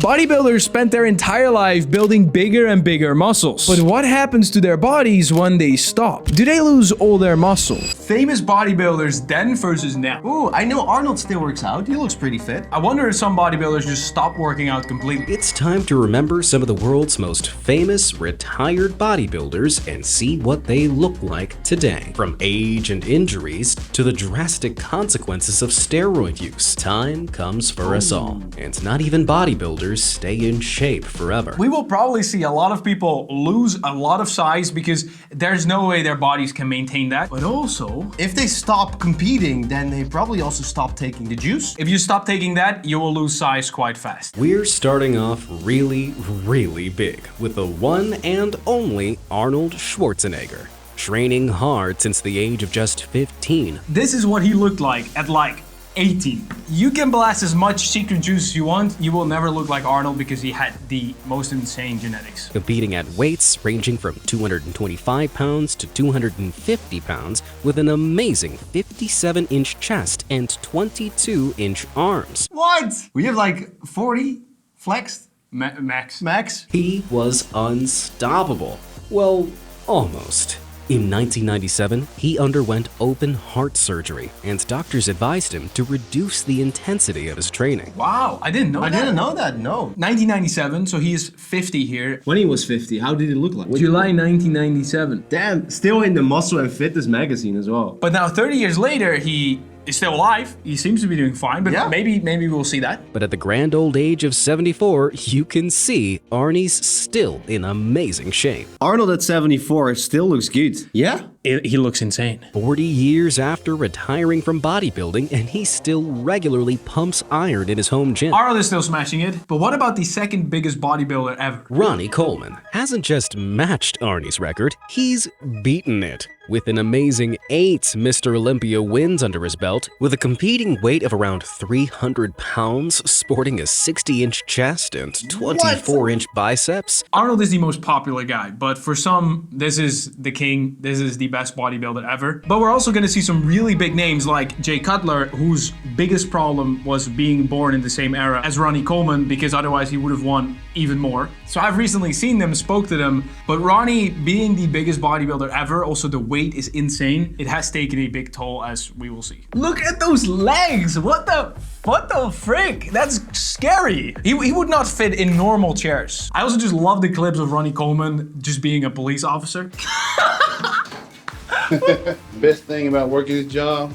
Bodybuilders spend their entire life building bigger and bigger muscles. But what happens to their bodies when they stop? Do they lose all their muscle? Famous bodybuilders then versus now. Ooh, I know Arnold still works out. He looks pretty fit. I wonder if some bodybuilders just stop working out completely. It's time to remember some of the world's most famous retired bodybuilders and see what they look like today. From age and injuries to the drastic consequences of steroid use, time comes for us all. And not even bodybuilders stay in shape forever. We will probably see a lot of people lose a lot of size because there's no way their bodies can maintain that. But also, If they stop competing, then they probably also stop taking the juice. if you stop taking that, you will lose size quite fast. We're starting off really, really big with the one and only Arnold Schwarzenegger, training hard since the age of just 15. This is what he looked like at like 18. You can blast as much secret juice as you want, you will never look like Arnold because he had the most insane genetics. Competing at weights ranging from 225 pounds to 250 pounds with an amazing 57-inch chest and 22-inch arms. What? We have like 40 flexed Max. max. He was unstoppable. Well, almost. In 1997, he underwent open heart surgery, and doctors advised him to reduce the intensity of his training. Wow, I didn't know I that. didn't know that, no. 1997, so he is 50 here. When he was 50, how did it look like? July 1997. Damn, still in the Muscle and Fitness magazine as well. But now 30 years later, he is still alive. He seems to be doing fine, but Yeah. maybe we'll see that. But at the grand old age of 74, you can see Arnie's still in amazing shape. Arnold at 74 still looks good. Yeah? He looks insane. 40 years after retiring from bodybuilding, and he still regularly pumps iron in his home gym. Arnold is still smashing it, but what about the second biggest bodybuilder ever? Ronnie Coleman hasn't just matched Arnie's record, he's beaten it. With an amazing 8 Mr. Olympia wins under his belt, with a competing weight of around 300 pounds, sporting a 60-inch chest and 24-inch biceps. Arnold is the most popular guy, but for some, this is the king, this is the best bodybuilder ever. But we're also gonna see some really big names like Jay Cutler, whose biggest problem was being born in the same era as Ronnie Coleman, because otherwise he would have won even more. So I've recently seen them, spoke to them, but Ronnie being the biggest bodybuilder ever, also the weight is insane. It has taken a big toll, as we will see. Look at those legs! What the frick? That's scary. He would not fit in normal chairs. I also just love the clips of Ronnie Coleman just being a police officer. Best thing about working this job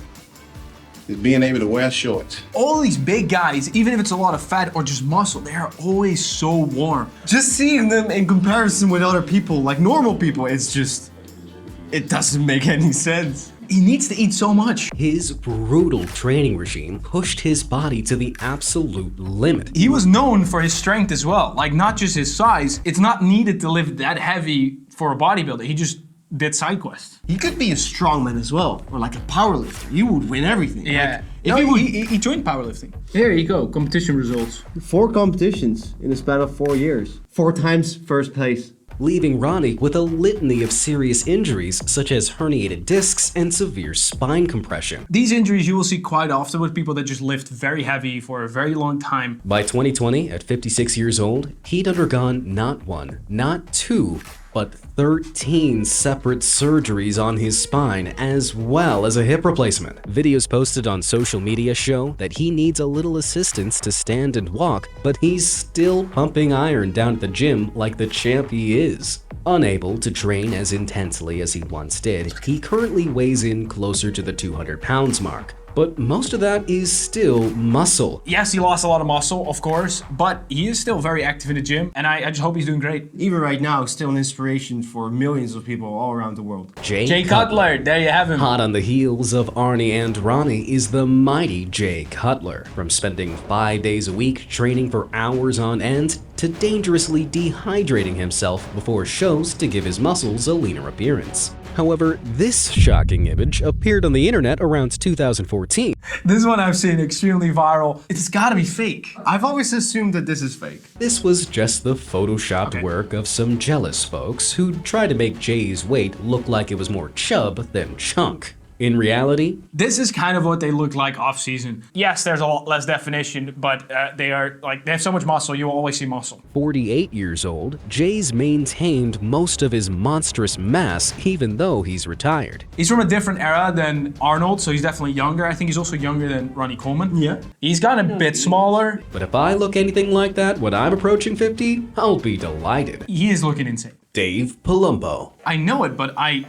is being able to wear shorts. All these big guys, even if it's a lot of fat or just muscle, they are always so warm. Just seeing them in comparison with other people, like normal people, it's just, it doesn't make any sense. He needs to eat so much. His brutal training regime pushed his body to the absolute limit. He was known for his strength as well, like not just his size. It's not needed to lift that heavy for a bodybuilder. He just did side quests. He could be a strongman as well, or like a powerlifter. He would win everything. Yeah. Like, if He joined powerlifting. Here you go, competition results. 4 competitions in the span of 4 years. 4 times first place. Leaving Ronnie with a litany of serious injuries such as herniated discs and severe spine compression. These injuries you will see quite often with people that just lift very heavy for a very long time. By 2020, at 56 years old, he'd undergone not 1, not 2, but 13 separate surgeries on his spine, as well as a hip replacement. Videos posted on social media show that he needs a little assistance to stand and walk, but he's still pumping iron down at the gym like the champ he is. Unable to train as intensely as he once did, he currently weighs in closer to the 200 pounds mark. But most of that is still muscle. Yes, he lost a lot of muscle, of course, but he is still very active in the gym, and I just hope he's doing great. even right now, still an inspiration for millions of people all around the world. Jay Cutler, there you have him. Hot on the heels of Arnie and Ronnie is the mighty Jay Cutler. From spending 5 days a week training for hours on end to dangerously dehydrating himself before shows to give his muscles a leaner appearance. However, this shocking image appeared on the internet around 2014. This one I've seen extremely viral. It's gotta be fake. I've always assumed that this is fake. This was just the photoshopped work of some jealous folks who tried to make Jay's weight look like it was more chub than chunk. In reality, This is kind of what they look like off season. Yes, there's a lot less definition, but they have so much muscle, you will always see muscle. 48 years old, Jay's maintained most of his monstrous mass even though he's retired. He's from a different era than Arnold, so he's definitely younger. I think he's also younger than Ronnie Coleman. Yeah. He's gotten a bit smaller. But if I look anything like that when I'm approaching 50, I'll be delighted. He is looking insane. Dave Palumbo. I know it, but I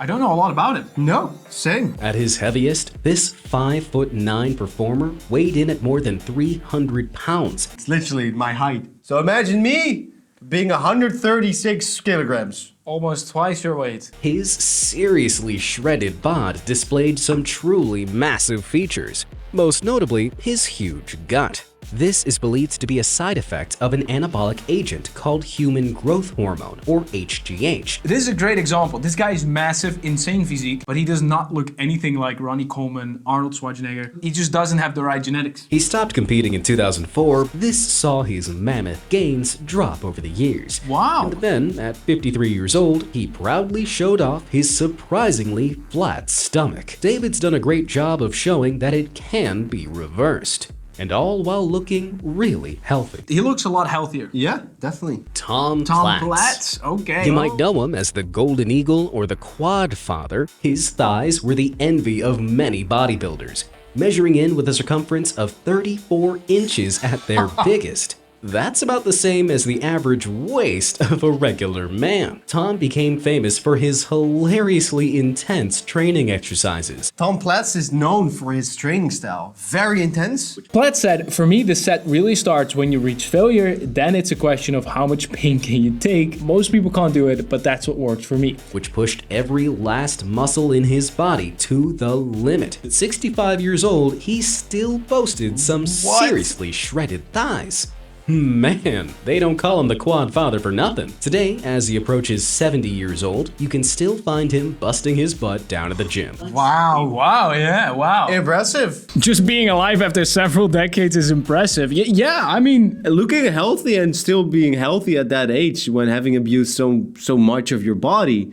don't know a lot about him. No, same. At his heaviest, this 5'9" performer weighed in at more than 300 pounds. It's literally my height. So imagine me being 136 kilograms. Almost twice your weight. His seriously shredded bod displayed some truly massive features, most notably his huge gut. This is believed to be a side effect of an anabolic agent called human growth hormone, or HGH. This is a great example. This guy is massive, insane physique, but he does not look anything like Ronnie Coleman, Arnold Schwarzenegger. He just doesn't have the right genetics. He stopped competing in 2004. This saw his mammoth gains drop over the years. Wow. And then, at 53 years old, he proudly showed off his surprisingly flat stomach. David's done a great job of showing that it can be reversed. And all while looking really healthy. He looks a lot healthier. Yeah, definitely. Tom Platz, okay. You might know him as the Golden Eagle or the Quad Father. His thighs were the envy of many bodybuilders, measuring in with a circumference of 34 inches at their biggest. That's about the same as the average waist of a regular man. Tom became famous for his hilariously intense training exercises. Tom Platz is known for his training style. Very intense. Platz said, for me, the set really starts when you reach failure. Then it's a question of how much pain can you take. Most people can't do it, but that's what works for me. Which pushed every last muscle in his body to the limit. At 65 years old, he still boasted some seriously shredded thighs. Man, they don't call him the Quad Father for nothing. Today, as he approaches 70 years old, you can still find him busting his butt down at the gym. Wow. Wow, yeah, wow. Impressive. Just being alive after several decades is impressive. Yeah, I mean, Looking healthy and still being healthy at that age when having abused so much of your body,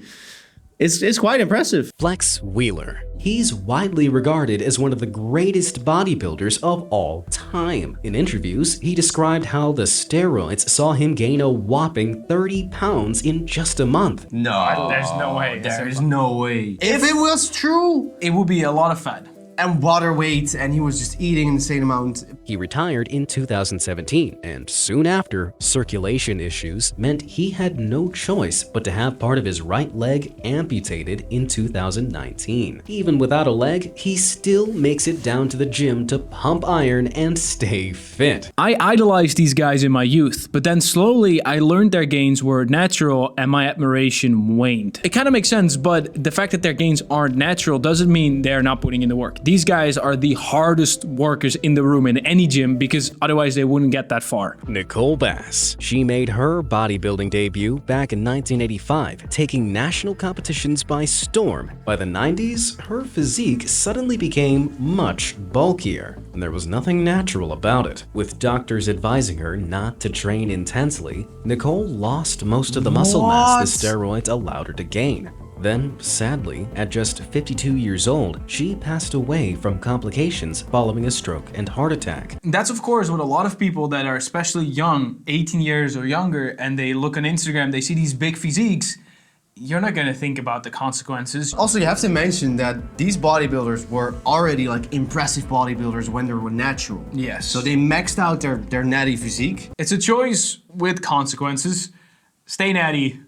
it's quite impressive. Flex Wheeler. He's widely regarded as one of the greatest bodybuilders of all time. In interviews, he described how the steroids saw him gain a whopping 30 pounds in just a month. No. There's no way. There is no way. If it was true, It will be a lot of fat. and water weight, and he was just eating an insane amount. He retired in 2017, and soon after, circulation issues meant he had no choice but to have part of his right leg amputated in 2019. Even without a leg, he still makes it down to the gym to pump iron and stay fit. I idolized these guys in my youth, but then slowly I learned their gains were natural and my admiration waned. It kind of makes sense, but the fact that their gains aren't natural doesn't mean they're not putting in the work. These guys are the hardest workers in the room in any gym because otherwise they wouldn't get that far. Nicole Bass. She made her bodybuilding debut back in 1985, taking national competitions by storm. By the 90s, her physique suddenly became much bulkier, and there was nothing natural about it. With doctors advising her not to train intensely, Nicole lost most of the muscle mass the steroids allowed her to gain. Then, sadly, at just 52 years old, she passed away from complications following a stroke and heart attack. That's of course what a lot of people that are especially young, 18 years or younger, and they look on Instagram, they see these big physiques, you're not gonna think about the consequences. Also, you have to mention that these bodybuilders were already like impressive bodybuilders when they were natural. Yes. So they maxed out their natty physique. It's a choice with consequences. Stay natty,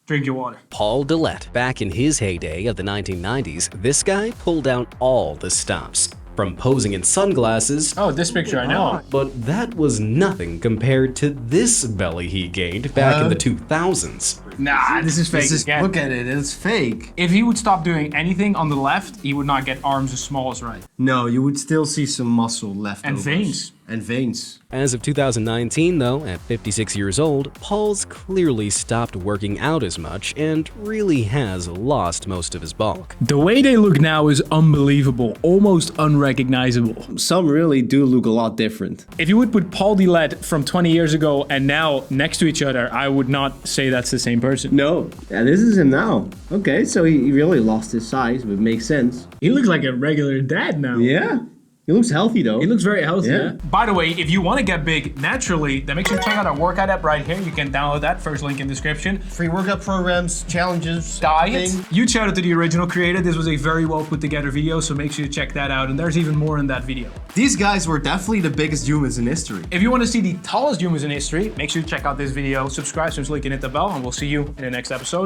drink your water. Paul Dillette. Back in his heyday of the 1990s, this guy pulled out all the stops. From posing in sunglasses, Oh, this picture I know. but that was nothing compared to this belly he gained back in the 2000s. Nah, this is fake. Look at it, it's fake. If he would stop doing anything on the left, he would not get arms as small as right. No, you would still see some muscle left And over. veins. And veins. As of 2019, though, at 56 years old, Paul's clearly stopped working out as much and really has lost most of his bulk. The way they look now is unbelievable, almost unrecognizable. Some really do look a lot different. If you would put Paul Dillette from 20 years ago and now next to each other, I would not say that's the same person. No, yeah, this is him now. Okay, so he really lost his size, but it makes sense. He looks like a regular dad now. Yeah, he looks healthy though. He looks very healthy. Yeah. By the way, if you want to get big naturally, then make sure to check out our workout app right here. You can download that, first link in description. Free workout programs, challenges, Diet. thing. Huge shout out to the original creator. This was a very well put together video, so make sure to check that out. And there's even more in that video. These guys were definitely the biggest humans in history. If you want to see the tallest humans in history, make sure to check out this video, subscribe, so link and hit the bell, and we'll see you in the next episode.